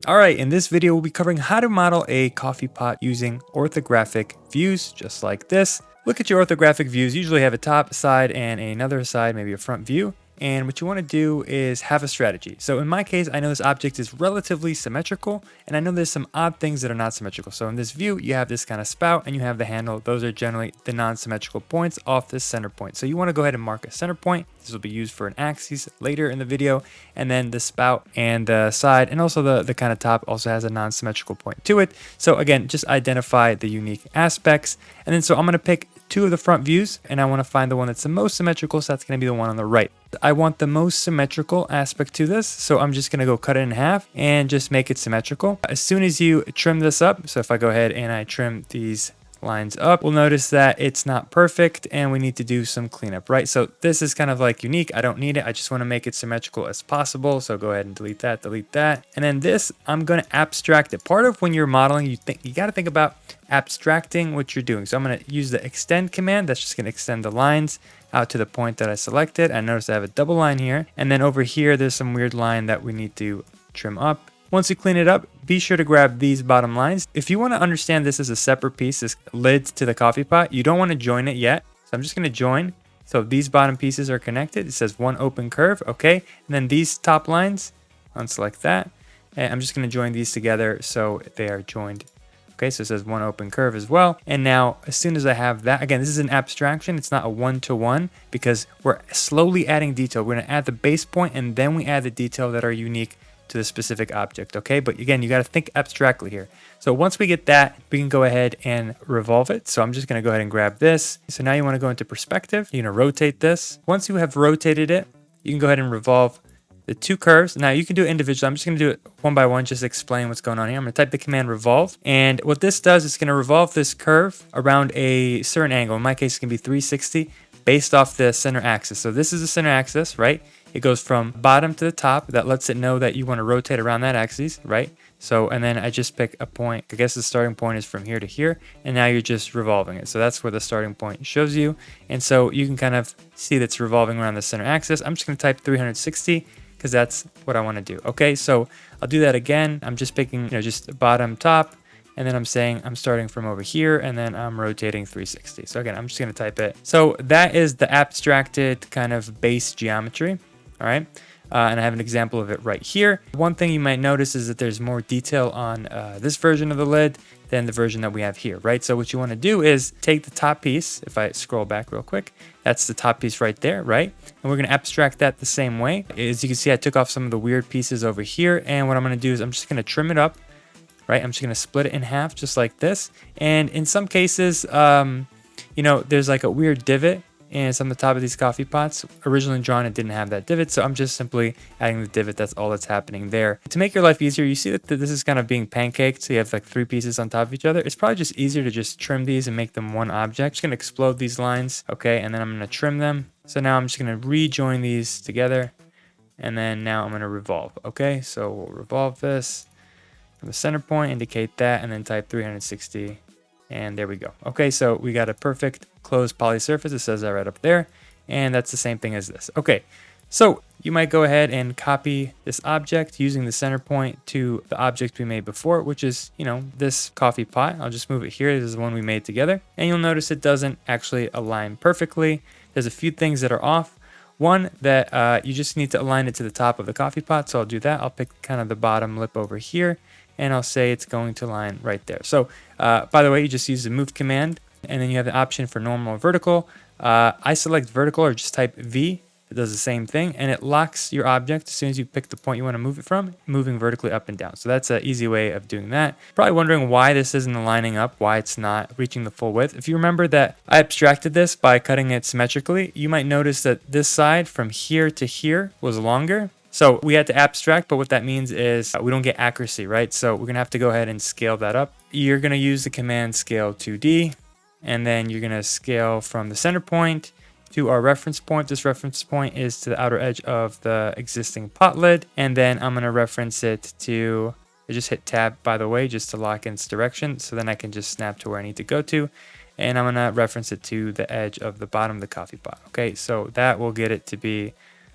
Alright, in this video we'll be covering how to model a coffee pot using orthographic views, just like this. Look at your orthographic views, usually have a top, side, and another side, maybe a front view. And what you want to do is have a strategy. So in my case, I know this object is relatively symmetrical, and I know there's some odd things that are not symmetrical. So in this view, you have this kind of spout and you have the handle. Those are generally the non-symmetrical points off this center point. So you want to go ahead and mark a center point. This will be used for an axis later in the video. And then the spout and the side, and also the kind of top also has a non-symmetrical point to it. So again, just identify the unique aspects. And then so I'm going to pick two of the front views, and I want to find the one that's the most symmetrical, so that's going to be the one on the right. I want the most symmetrical aspect to this, so I'm just going to go cut it in half and just make it symmetrical. As soon as you trim this up, so if I go ahead and I trim these lines up, we'll notice that it's not perfect and we need to do some cleanup, right? So this is kind of like unique. I don't need it. I just want to make it symmetrical as possible. So go ahead and delete that. And then this, I'm going to abstract it. Part of when you're modeling, you got to think about abstracting what you're doing. So I'm going to use the extend command. That's just going to extend the lines out to the point that I selected. I notice I have a double line here. And then over here, there's some weird line that we need to trim up. Once you clean it up, be sure to grab these bottom lines. If you want to understand this as a separate piece, this lid to the coffee pot, you don't want to join it yet. So I'm just going to join. So these bottom pieces are connected. It says one open curve. Okay. And then these top lines, unselect that. And I'm just going to join these together so they are joined. Okay, so it says one open curve as well. And now as soon as I have that, again, this is an abstraction. It's not a one-to-one because we're slowly adding detail. We're going to add the base point and then we add the detail that are unique to the specific object. Okay, but again, you got to think abstractly here. So once we get that, we can go ahead and revolve it. So I'm just going to go ahead and grab this. So now you want to go into perspective. You're going to rotate this. Once you have rotated it, you can go ahead and revolve the two curves. Now you can do it individually. I'm just going to do it one by one, just to explain what's going on here. I'm going to type the command revolve. And what this does is going to revolve this curve around a certain angle. In my case, it can be 360 based off the center axis. So this is the center axis, right? It goes from bottom to the top. That lets it know that you want to rotate around that axis, right? So, and then I just pick a point. I guess the starting point is from here to here. And now you're just revolving it. So that's where the starting point shows you. And so you can kind of see that's revolving around the center axis. I'm just going to type 360 because that's what I want to do. Okay, so I'll do that again. I'm just picking, just bottom, top. And then I'm saying I'm starting from over here and then I'm rotating 360. So again, I'm just going to type it. So that is the abstracted kind of base geometry. All right. And I have an example of it right here. One thing you might notice is that there's more detail on this version of the lid than the version that we have here, right? So what you want to do is take the top piece. If I scroll back real quick, that's the top piece right there, right? And we're going to abstract that the same way. As you can see, I took off some of the weird pieces over here. And what I'm going to do is I'm just going to trim it up, right? I'm just going to split it in half just like this. And in some cases, there's like a weird divot. And it's on the top of these coffee pots. Originally drawn, it didn't have that divot, so I'm just simply adding the divot. That's all that's happening there. To make your life easier, you see that this is kind of being pancaked, so you have like three pieces on top of each other. It's probably just easier to just trim these and make them one object. Just gonna explode these lines, okay, and then I'm gonna trim them. So now I'm just gonna rejoin these together, and then now I'm gonna revolve, okay? So we'll revolve this from the center point, indicate that, and then type 360. And there we go. Okay, so we got a perfect closed poly surface. It says that right up there. And that's the same thing as this. Okay, so you might go ahead and copy this object using the center point to the object we made before, which is, this coffee pot. I'll just move it here. This is the one we made together. And you'll notice it doesn't actually align perfectly. There's a few things that are off. One, that you just need to align it to the top of the coffee pot. So I'll do that. I'll pick kind of the bottom lip over here. And I'll say it's going to line right there. So by the way, you just use the move command and then you have the option for normal or vertical. I select vertical or just type V. It does the same thing and it locks your object as soon as you pick the point you want to move it from, moving vertically up and down. So that's an easy way of doing that. Probably wondering why this isn't lining up, why it's not reaching the full width. If you remember that I abstracted this by cutting it symmetrically, you might notice that this side from here to here was longer. So we had to abstract, but what that means is we don't get accuracy, right? So we're going to have to go ahead and scale that up. You're going to use the command scale 2D, and then you're going to scale from the center point to our reference point. This reference point is to the outer edge of the existing pot lid. And then I'm going to reference it to, I just hit tab, by the way, just to lock in its direction. So then I can just snap to where I need to go to. And I'm going to reference it to the edge of the bottom of the coffee pot. Okay, so that will get it to be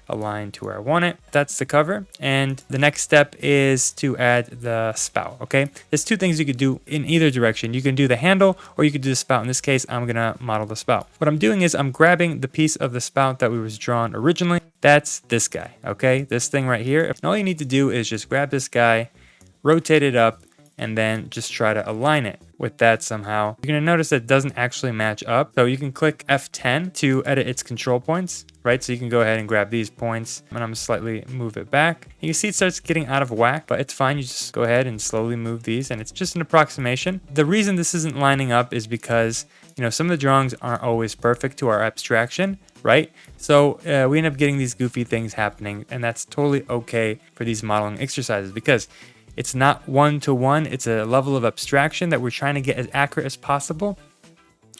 align to where I want it. That's the cover. And the next step is to add the spout, okay? There's two things you could do in either direction. You can do the handle or you could do the spout. In this case, I'm gonna model the spout. What I'm doing is I'm grabbing the piece of the spout that was drawn originally. That's this guy, okay? This thing right here. And all you need to do is just grab this guy, rotate it up, and then just try to align it with that somehow. You're gonna notice that it doesn't actually match up. So you can click F10 to edit its control points, right? So you can go ahead and grab these points, and I'm gonna slightly move it back. You can see it starts getting out of whack, but it's fine. You just go ahead and slowly move these, and it's just an approximation. The reason this isn't lining up is because, you know, some of the drawings aren't always perfect to our abstraction, right? So we end up getting these goofy things happening, and that's totally okay for these modeling exercises because it's not one-to-one. It's a level of abstraction that we're trying to get as accurate as possible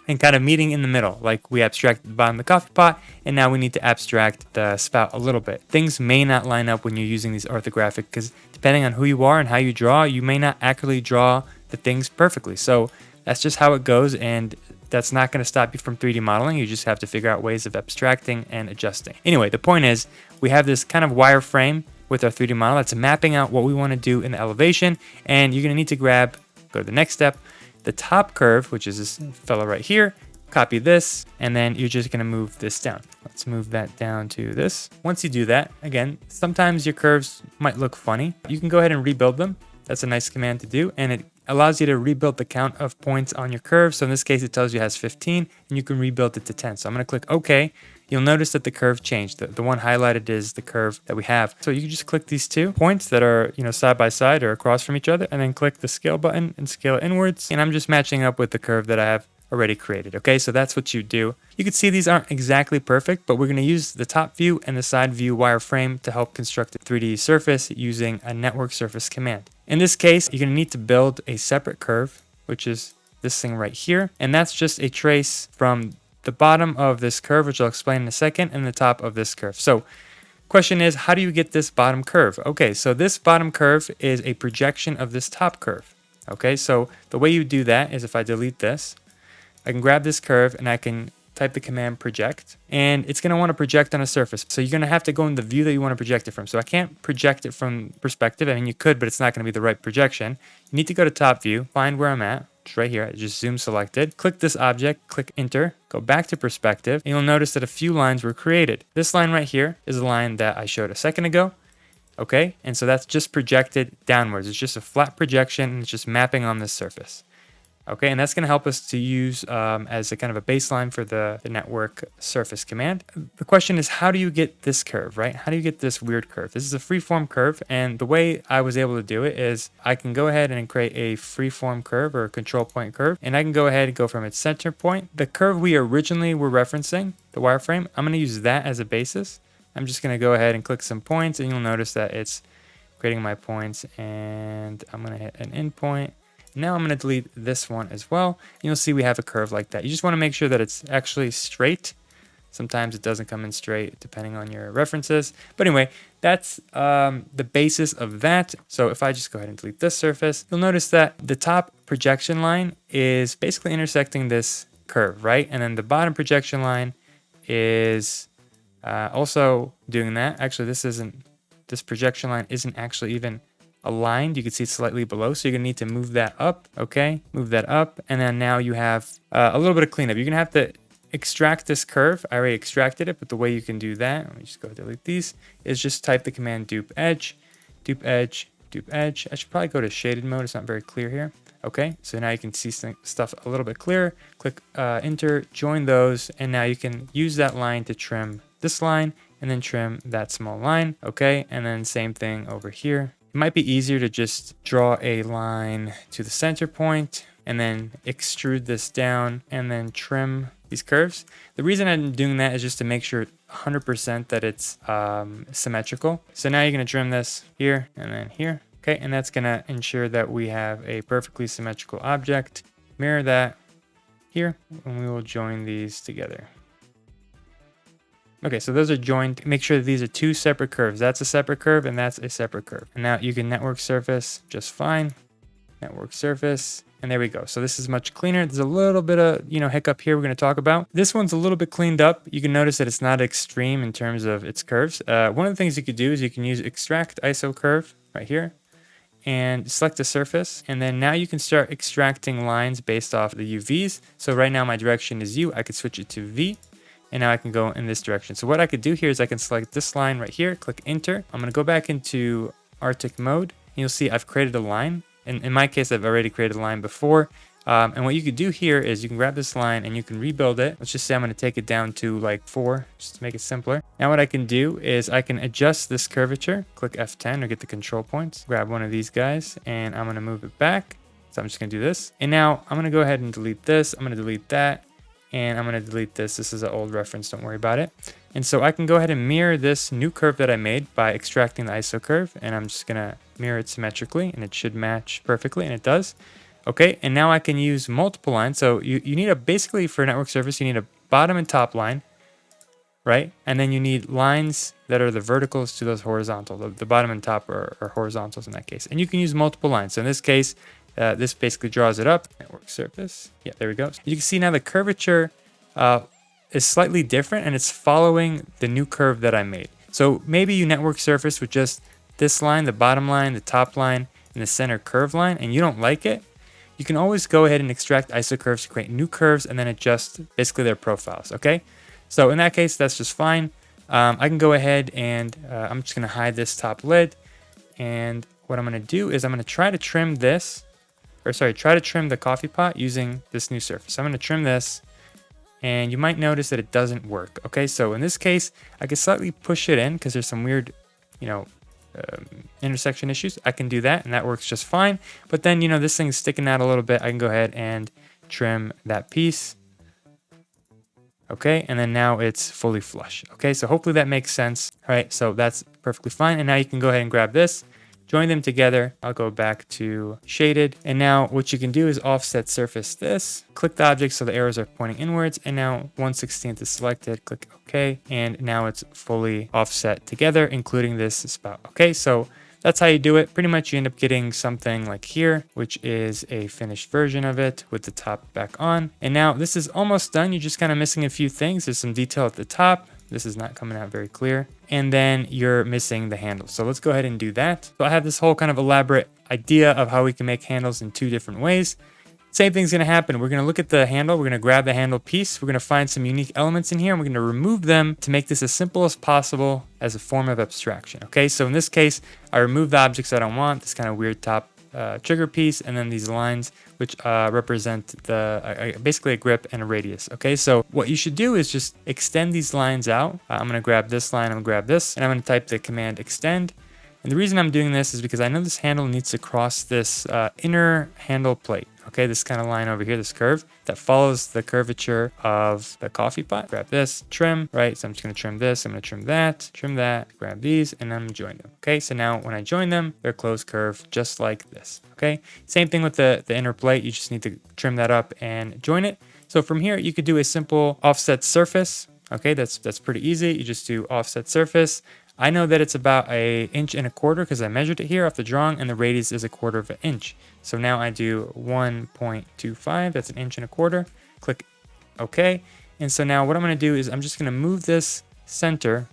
and kind of meeting in the middle. Like we abstracted the bottom of the coffee pot, and now we need to abstract the spout a little bit. Things may not line up when you're using these orthographic because depending on who you are and how you draw, you may not accurately draw the things perfectly. So that's just how it goes, and that's not going to stop you from 3D modeling. You just have to figure out ways of abstracting and adjusting. Anyway, the point is we have this kind of wireframe with our 3D model that's mapping out what we want to do in the elevation, and you're going to need to go to the next step, the top curve, which is this fella right here, copy this, and then you're just going to move this down. Let's move that down to this. Once you do that, again, sometimes your curves might look funny. You can go ahead and rebuild them. That's a nice command to do, and it allows you to rebuild the count of points on your curve. So in this case, it tells you it has 15, and you can rebuild it to 10. So I'm going to click OK. You'll notice that the curve changed. The one highlighted is the curve that we have. So you can just click these two points that are, you know, side by side or across from each other, and then click the scale button and scale it inwards. And I'm just matching up with the curve that I have already created. Okay, so that's what you do. You can see these aren't exactly perfect, but we're going to use the top view and the side view wireframe to help construct a 3D surface using a network surface command. In this case, you're going to need to build a separate curve, which is this thing right here. And that's just a trace from the bottom of this curve, which I'll explain in a second, and the top of this curve. So question is, how do you get this bottom curve? Okay, so this bottom curve is a projection of this top curve. Okay, so the way you do that is if I delete this, I can grab this curve and I can type the command project, and it's going to want to project on a surface. So you're going to have to go in the view that you want to project it from. So I can't project it from perspective. I mean, you could, but it's not going to be the right projection. You need to go to top view, find where I'm at. It's right here. I just zoom selected. Click this object, click enter, go back to perspective, and you'll notice that a few lines were created. This line right here is a line that I showed a second ago. Okay, and so that's just projected downwards. It's just a flat projection, and it's just mapping on this surface. Okay, and that's going to help us to use as a kind of a baseline for the network surface command. The question is, how do you get this curve, right? How do you get this weird curve? This is a freeform curve, and the way I was able to do it is I can go ahead and create a freeform curve or a control point curve, and I can go ahead and go from its center point. The curve we originally were referencing, the wireframe, I'm going to use that as a basis. I'm just going to go ahead and click some points, and you'll notice that it's creating my points, and I'm going to hit an endpoint. Now I'm going to delete this one as well. You'll see we have a curve like that. You just want to make sure that it's actually straight. Sometimes it doesn't come in straight depending on your references. But anyway, that's the basis of that. So if I just go ahead and delete this surface, you'll notice that the top projection line is basically intersecting this curve, right? And then the bottom projection line is also doing that. Actually, this projection line isn't actually even aligned. You can see it's slightly below, so you're gonna need to move that up. Okay, move that up, and then now you have a little bit of cleanup. You're gonna have to extract this curve. I already extracted it, but the way you can do that, let me just go delete these, is just type the command dupe edge, dupe edge, dupe edge. I should probably go to shaded mode. It's not very clear here. Okay, so now you can see stuff a little bit clearer. Click enter, join those, and now you can use that line to trim this line and then trim that small line. Okay, and then same thing over here. It might be easier to just draw a line to the center point and then extrude this down and then trim these curves. The reason I'm doing that is just to make sure 100% that it's symmetrical. So now you're going to trim this here and then here. Okay, and that's going to ensure that we have a perfectly symmetrical object. Mirror that here, and we will join these together. Okay, so those are joined. Make sure that these are two separate curves. That's a separate curve and that's a separate curve. And now you can network surface just fine. Network surface. And there we go. So this is much cleaner. There's a little bit of, hiccup here we're going to talk about. This one's a little bit cleaned up. You can notice that it's not extreme in terms of its curves. One of the things you could do is you can use extract ISO curve right here and select a surface. And then now you can start extracting lines based off the UVs. So right now my direction is U. I could switch it to V. And now I can go in this direction. So what I could do here is I can select this line right here, click enter. I'm going to go back into Arctic mode. And you'll see I've created a line. And in my case, I've already created a line before. And what you could do here is you can grab this line and you can rebuild it. Let's just say I'm going to take it down to like 4, just to make it simpler. Now what I can do is I can adjust this curvature, click F10 or get the control points, grab one of these guys, and I'm going to move it back. So I'm just going to do this. And now I'm going to go ahead and delete this. I'm going to delete that. And I'm going to delete this. This is an old reference. Don't worry about it. And so I can go ahead and mirror this new curve that I made by extracting the ISO curve. And I'm just going to mirror it symmetrically. And it should match perfectly. And it does. Okay. And now I can use multiple lines. So you need basically for a network surface, you need a bottom and top line. Right. And then you need lines that are the verticals to those horizontal. The bottom and top are horizontals in that case. And you can use multiple lines. So in this case, this basically draws it up. Network surface. Yeah, there we go. You can see now the curvature is slightly different and it's following the new curve that I made. So maybe you network surface with just this line, the bottom line, the top line, and the center curve line, and you don't like it. You can always go ahead and extract ISO curves to create new curves and then adjust basically their profiles. Okay. So in that case, that's just fine. I can go ahead and I'm just going to hide this top lid. And what I'm going to do is I'm going to try to trim this. Try to trim the coffee pot using this new surface. So I'm going to trim this and you might notice that it doesn't work. Okay, so in this case, I can slightly push it in because there's some weird, intersection issues. I can do that and that works just fine. But then, this thing's sticking out a little bit. I can go ahead and trim that piece. Okay, and then now it's fully flush. Okay, so hopefully that makes sense. All right, so that's perfectly fine. And now you can go ahead and grab this. Join them together. I'll go back to shaded. And now what you can do is offset surface this. Click the object so the arrows are pointing inwards. And now 1/16 is selected. Click OK. And now it's fully offset together, including this spout. Okay, so that's how you do it. Pretty much you end up getting something like here, which is a finished version of it with the top back on. And now this is almost done. You're just kind of missing a few things. There's some detail at the top. This is not coming out very clear. And then you're missing the handles. So let's go ahead and do that. So I have this whole kind of elaborate idea of how we can make handles in 2 different ways. Same thing's gonna happen. We're gonna look at the handle. We're gonna grab the handle piece. We're gonna find some unique elements in here. And we're gonna remove them to make this as simple as possible as a form of abstraction. Okay, so in this case, I remove the objects I don't want, this kind of weird top trigger piece, and then these lines which represent basically a grip and a radius. Okay, so what you should do is just extend these lines out. I'm going to grab this line, I'm going to grab this, and I'm going to type the command extend. And the reason I'm doing this is because I know this handle needs to cross this inner handle plate. Okay, this kind of line over here, this curve that follows the curvature of the coffee pot. Grab this, trim, right? So I'm just going to trim this, I'm going to trim that, grab these, and then join them. Okay, so now when I join them, they're closed curve just like this. Okay, same thing with the inner plate. You just need to trim that up and join it. So from here, you could do a simple offset surface. Okay, that's pretty easy. You just do offset surface. I know that it's about 1.25 inches because I measured it here off the drawing, and the radius is 1/4 inch. So now I do 1.25, that's 1.25 inches. Click OK. And so now what I'm going to do is I'm just going to move this center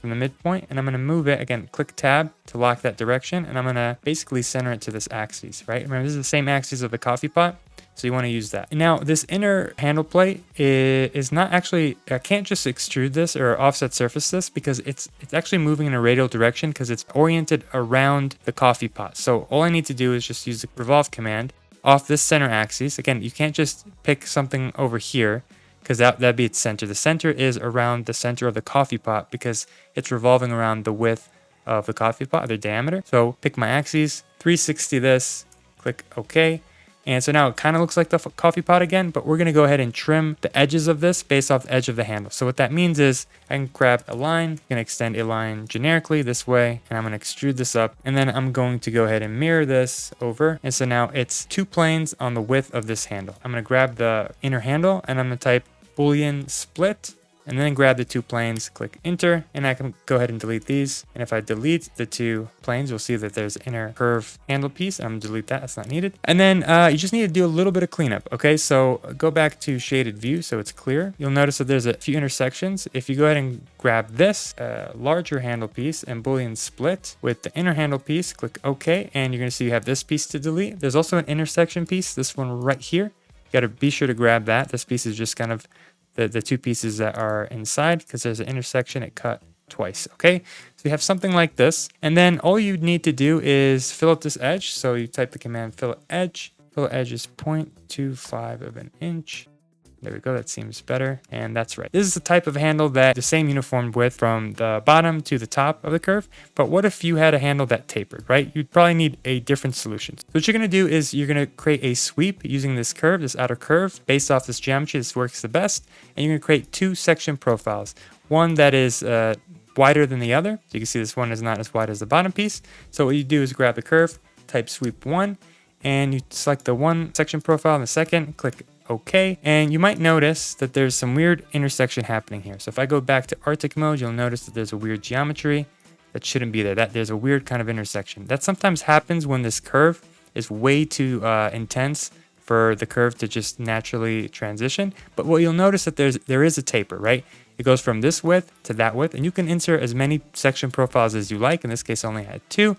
from the midpoint, and I'm going to move it again. Click tab to lock that direction, and I'm going to basically center it to this axis, right? Remember, this is the same axis of the coffee pot, so you want to use that. Now, this inner handle plate is not actually, I can't just extrude this or offset surface this because it's actually moving in a radial direction because it's oriented around the coffee pot. So all I need to do is just use the revolve command off this center axis. Again, you can't just pick something over here because that'd be its center. The center is around the center of the coffee pot because it's revolving around the width of the coffee pot, the diameter. So pick my axes, 360 this, click OK. And so now it kind of looks like the coffee pot again, but we're going to go ahead and trim the edges of this based off the edge of the handle. So what that means is I can grab a line, I'm going to extend a line generically this way, and I'm going to extrude this up. And then I'm going to go ahead and mirror this over. And so now it's 2 planes on the width of this handle. I'm going to grab the inner handle and I'm going to type Boolean split. and then grab the two planes, click enter, and I can go ahead and delete these. And if I delete the two planes, you'll see that there's inner curve handle piece. I'm gonna delete that, that's not needed. And then you just need to do a little bit of cleanup, okay? So go back to shaded view so it's clear. You'll notice that there's a few intersections. If you go ahead and grab this larger handle piece and Boolean split with the inner handle piece, click OK, and you're gonna see you have this piece to delete. There's also an intersection piece, this one right here. You gotta be sure to grab that. This piece is just kind of the two pieces that are inside, because there's an intersection, it cut twice, okay? So you have something like this, and then all you need to do is fillet this edge. So you type the command fillet edge is 0.25 of an inch. There we go, that seems better, and that's right. This is the type of handle that the same uniform width from the bottom to the top of the curve, but what if you had a handle that tapered, right? You'd probably need a different solution. So what you're gonna do is you're gonna create a sweep using this curve, this outer curve, based off this geometry. This works the best, and you're gonna create two section profiles. One that is wider than the other. So you can see this one is not as wide as the bottom piece. So what you do is grab the curve, type sweep 1, and you select the one section profile in the second, click OK, and you might notice that there's some weird intersection happening here. So if I go back to Arctic mode, you'll notice that there's a weird geometry that shouldn't be there. That there's a weird kind of intersection. That sometimes happens when this curve is way too intense for the curve to just naturally transition. But what you'll notice that there is a taper, right? It goes from this width to that width, and you can insert as many section profiles as you like. In this case, I only had 2.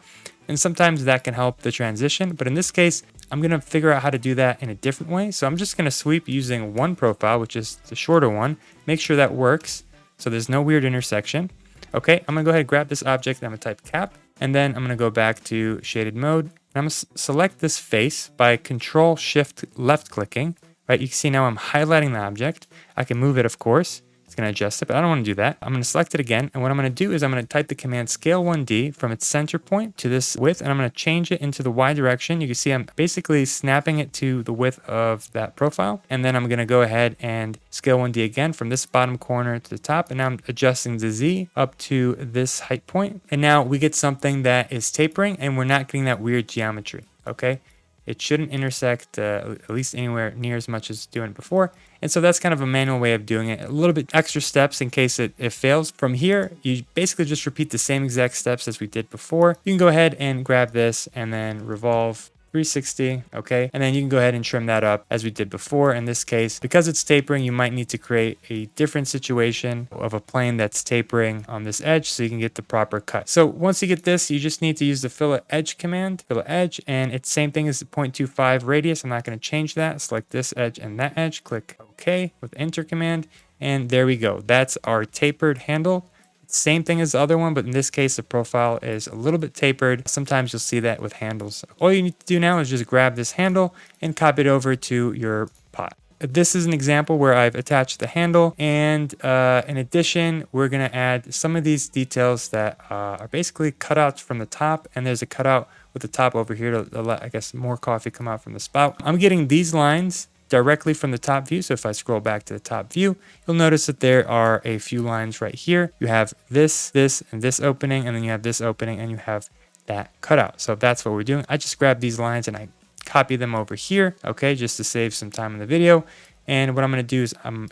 And sometimes that can help the transition. But in this case, I'm going to figure out how to do that in a different way. So I'm just going to sweep using one profile, which is the shorter one. Make sure that works so there's no weird intersection. Okay, I'm going to go ahead and grab this object. I'm going to type cap. And then I'm going to go back to shaded mode. And I'm going to select this face by Control-Shift left clicking. Right, you can see now I'm highlighting the object. I can move it, of course. It's going to adjust it, but I don't want to do that. I'm going to select it again, and what I'm going to do is I'm going to type the command scale 1D from its center point to this width, and I'm going to change it into the Y direction. You can see I'm basically snapping it to the width of that profile, and then I'm going to go ahead and scale 1D again from this bottom corner to the top, and now I'm adjusting the Z up to this height point, and now we get something that is tapering, and we're not getting that weird geometry, okay? It shouldn't intersect at least anywhere near as much as doing it before. And so that's kind of a manual way of doing it. A little bit extra steps in case it fails. From here, you basically just repeat the same exact steps as we did before. You can go ahead and grab this and then revolve 360, okay? And then you can go ahead and trim that up as we did before. In this case, because it's tapering, you might need to create a different situation of a plane that's tapering on this edge so you can get the proper cut. So once you get this, you just need to use the fillet edge command, fillet edge, and it's same thing as the 0.25 radius. I'm not going to change that. Select this edge and that edge, click OK with enter command, and there we go. That's our tapered handle. Same thing as the other one, but in this case, the profile is a little bit tapered. Sometimes you'll see that with handles. All you need to do now is just grab this handle and copy it over to your pot. This is an example where I've attached the handle, and in addition, we're going to add some of these details that are basically cutouts from the top, and there's a cutout with the top over here to let, I guess, more coffee come out from the spout. I'm getting these lines directly from the top view. So if I scroll back to the top view, you'll notice that there are a few lines right here. You have this, and this opening, and then you have this opening, and you have that cutout. So that's what we're doing. I just grab these lines and I copy them over here, okay, just to save some time in the video. And what I'm going to do is I'm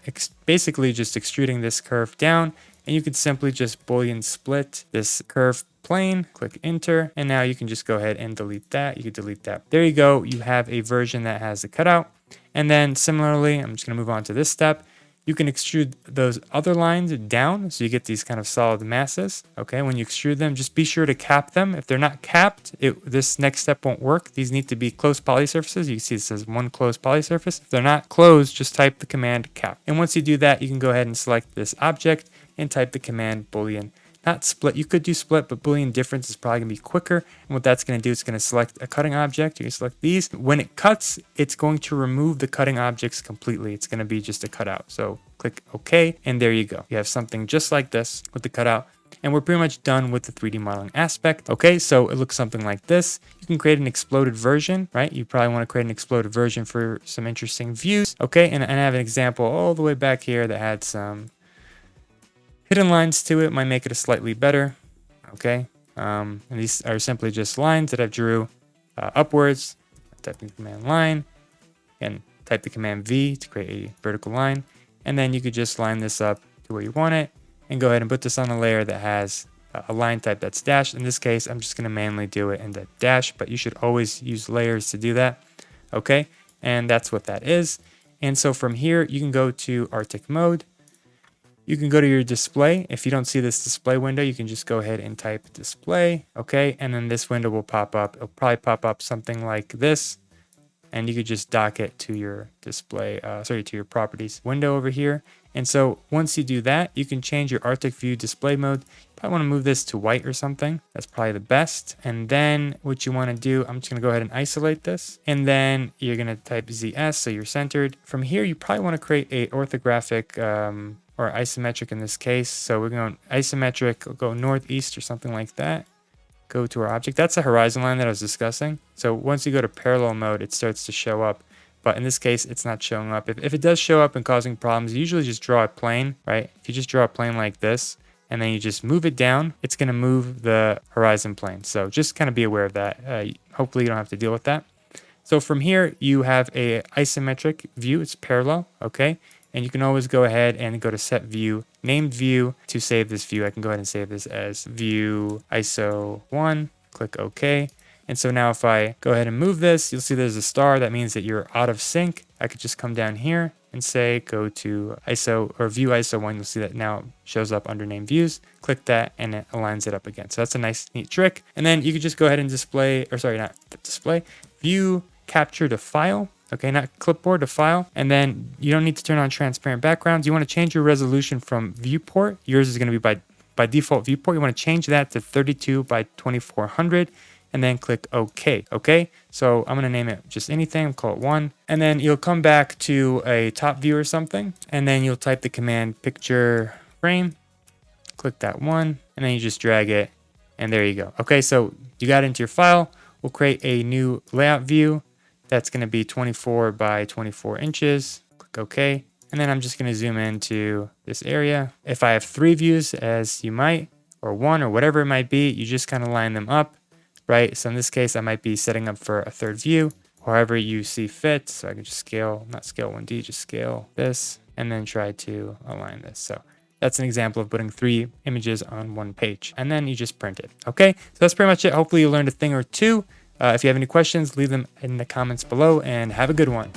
basically just extruding this curve down, and you could simply just Boolean split this curve plane, click enter, and now you can just go ahead and delete that. You can delete that. There you go. You have a version that has the cutout. And then similarly, I'm just going to move on to this step. You can extrude those other lines down so you get these kind of solid masses. Okay, when you extrude them, just be sure to cap them. If they're not capped, this next step won't work. These need to be closed poly surfaces. You can see it says one closed poly surface. If they're not closed, just type the command cap. And once you do that, you can go ahead and select this object and type the command Boolean. Not split. You could do split, but Boolean difference is probably going to be quicker. And what that's going to do is going to select a cutting object. You can select these. When it cuts, it's going to remove the cutting objects completely. It's going to be just a cutout. So click OK, and there you go. You have something just like this with the cutout. And we're pretty much done with the 3D modeling aspect. Okay, so it looks something like this. You can create an exploded version, right? You probably want to create an exploded version for some interesting views. Okay, and I have an example all the way back here that had some hidden lines to it. Might make it a slightly better. Okay, and these are simply just lines that I've drew upwards. Type the command line and type the command V to create a vertical line, and then you could just line this up to where you want it, and go ahead and put this on a layer that has a line type that's dashed. In this case, I'm just going to manually do it in the dash, but you should always use layers to do that. Okay, and that's what that is. And so from here, you can go to Arctic mode. You can go to your display. If you don't see this display window, you can just go ahead and type display. Okay, and then this window will pop up. It'll probably pop up something like this. And you could just dock it to your display, to your properties window over here. And so once you do that, you can change your Arctic View display mode. You probably want to move this to white or something. That's probably the best. And then what you want to do, I'm just going to go ahead and isolate this. And then you're going to type ZS, so you're centered. From here, you probably want to create a orthographic or isometric in this case. So we're going isometric, we'll go northeast or something like that. Go to our object. That's a horizon line that I was discussing. So once you go to parallel mode, it starts to show up. But in this case, it's not showing up. If it does show up and causing problems, you usually just draw a plane, right? If you just draw a plane like this, and then you just move it down, it's going to move the horizon plane. So just kind of be aware of that. Hopefully you don't have to deal with that. So from here, you have a isometric view. It's parallel, okay? And you can always go ahead and go to set view, named view to save this view. I can go ahead and save this as view ISO 1, click OK. And so now if I go ahead and move this, you'll see there's a star. That means that you're out of sync. I could just come down here and say, go to ISO or view ISO 1. You'll see that now shows up under named views. Click that and it aligns it up again. So that's a nice, neat trick. And then you could just go ahead and display, or sorry, not display, view capture to file. Okay, not clipboard to file. And then you don't need to turn on transparent backgrounds. You want to change your resolution from viewport. Yours is going to be by default viewport. You want to change that to 32 by 2400 and then click OK. Okay, so I'm going to name it just anything, call it 1. And then you'll come back to a top view or something. And then you'll type the command picture frame, click that 1, and then you just drag it. And there you go. Okay, so you got it into your file. We'll create a new layout view. That's going to be 24 by 24 inches. Click OK. And then I'm just going to zoom into this area. If I have 3 views, as you might, or 1 or whatever it might be, you just kind of line them up, right? So in this case, I might be setting up for a 3rd view, however you see fit. So I can just scale, not scale 1D, just scale this, and then try to align this. So that's an example of putting 3 images on 1 page. And then you just print it. Okay, so that's pretty much it. Hopefully you learned a thing or two. If you have any questions, leave them in the comments below and have a good one.